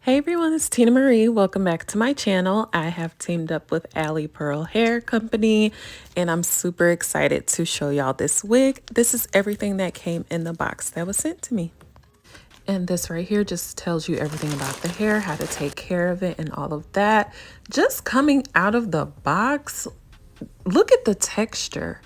Hey everyone, it's Tina Marie. Welcome back to my channel. I have teamed up with Allie Pearl Hair Company and I'm super excited to show y'all this wig. This is everything that came in the box that was sent to me. And this right here just tells you everything about the hair, how to take care of it and all of that. Just coming out of the box, look at the texture.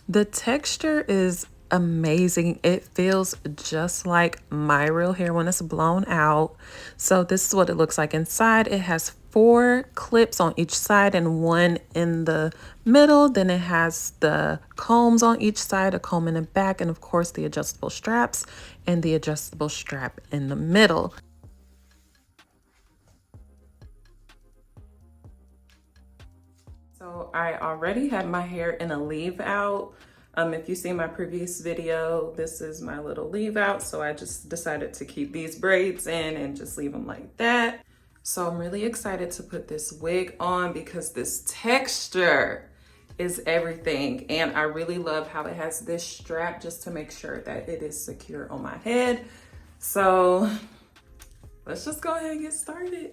The texture is amazing. It feels just like my real hair when it's blown out. So this is what it looks like inside. It has 4 clips on each side and 1 in the middle. Then it has the combs on each side, a comb in the back, and of course the adjustable straps and the adjustable strap in the middle. So I already had my hair in a leave out. If you see my previous video, this is my little leave out. So I just decided to keep these braids in and just leave them like that. So I'm really excited to put this wig on because this texture is everything. And I really love how it has this strap just to make sure that it is secure on my head. So let's just go ahead and get started.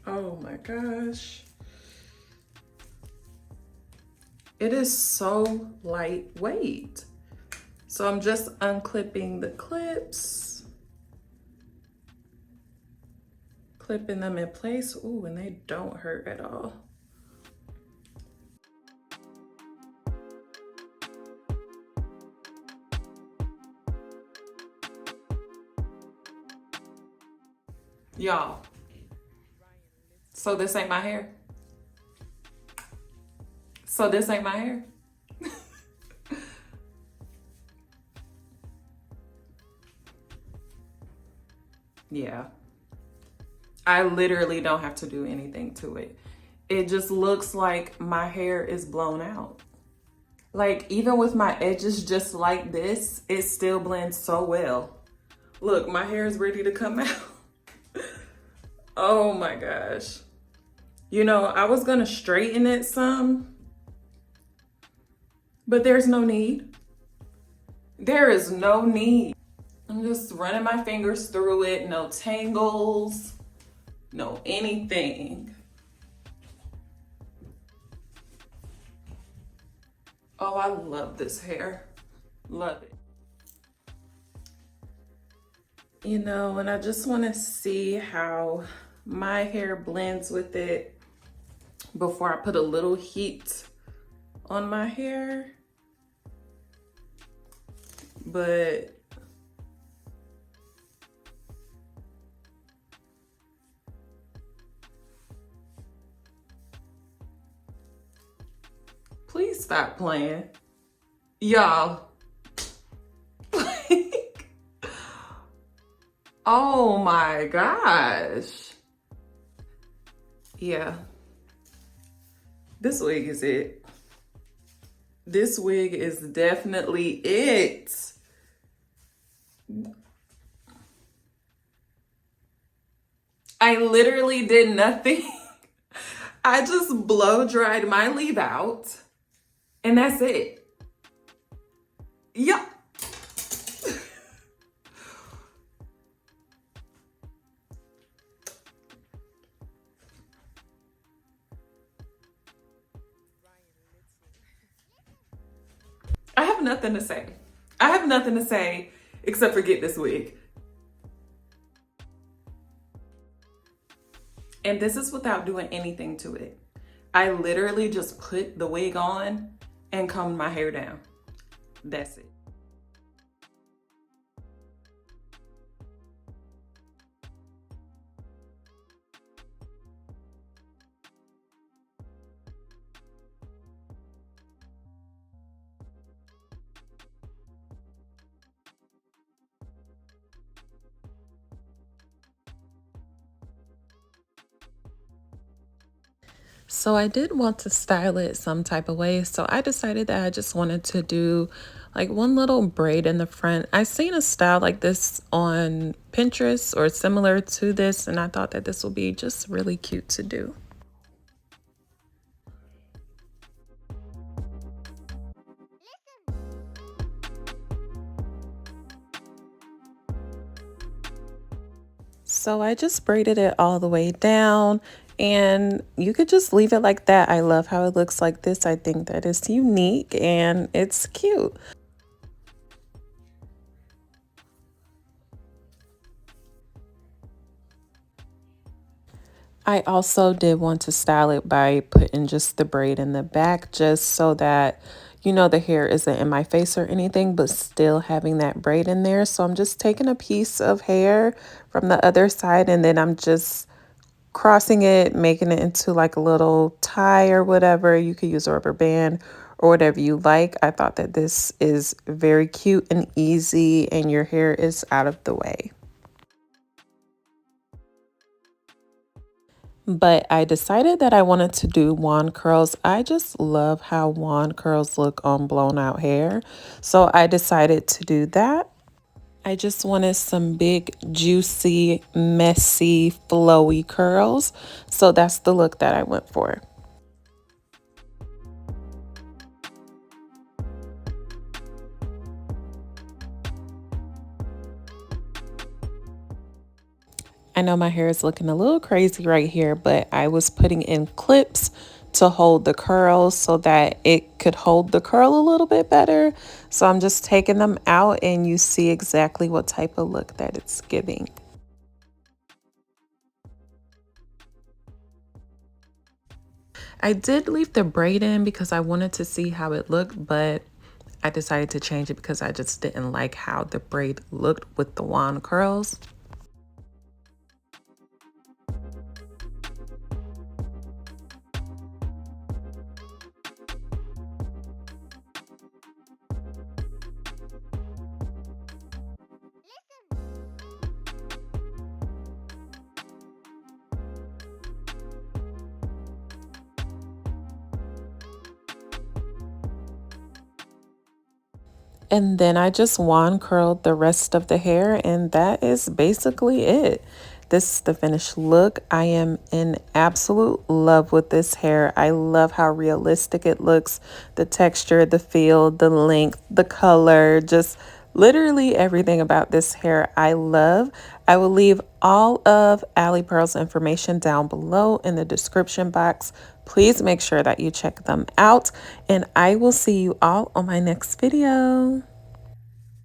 Oh my gosh. It is so lightweight. So I'm just unclipping the clips, clipping them in place. Ooh, and they don't hurt at all. Y'all, so this ain't my hair. So this ain't my hair. Yeah. I literally don't have to do anything to it. It just looks like my hair is blown out. Like even with my edges just like this, it still blends so well. Look, my hair is ready to come out. Oh my gosh. You know, I was gonna straighten it some, but there's no need. There is no need. I'm just running my fingers through it, no tangles, no anything. Oh, I love this hair. Love it. You know, and I just want to see how my hair blends with it before I put a little heat on my hair. But please stop playing. Y'all. Oh my gosh. Yeah. This wig is it. This wig is definitely it. I literally did nothing. I just blow dried my leave out and that's it. Yeah. I have nothing to say. I have nothing to say except for get this wig. And this is without doing anything to it. I literally just put the wig on and combed my hair down. That's it. So I did want to style it some type of way. So I decided that I just wanted to do like one little braid in the front. I seen a style like this on Pinterest or similar to this, and I thought that this would be just really cute to do. So I just braided it all the way down, and you could just leave it like that. I love how it looks like this. I think that is unique and it's cute. I also did want to style it by putting just the braid in the back just so that, the hair isn't in my face or anything, but still having that braid in there. So I'm just taking a piece of hair from the other side and then I'm just crossing it, making it into like a little tie or whatever. You could use a rubber band or whatever you like. I thought that this is very cute and easy and your hair is out of the way. But I decided that I wanted to do wand curls. I just love how wand curls look on blown out hair. So I decided to do that. I just wanted some big, juicy, messy, flowy curls. So that's the look that I went for. I know my hair is looking a little crazy right here, but I was putting in clips to hold the curls so that it could hold the curl a little bit better. So I'm just taking them out and you see exactly what type of look that it's giving. I did leave the braid in because I wanted to see how it looked, but I decided to change it because I just didn't like how the braid looked with the wand curls. And then I just wand curled the rest of the hair, and that is basically it. This is the finished look. I am in absolute love with this hair. I love how realistic it looks, the texture, the feel, the length, the color, just literally everything about this hair I love. I will leave all of Ali Pearl's information down below in the description box. Please make sure that you check them out, and I will see you all on my next video.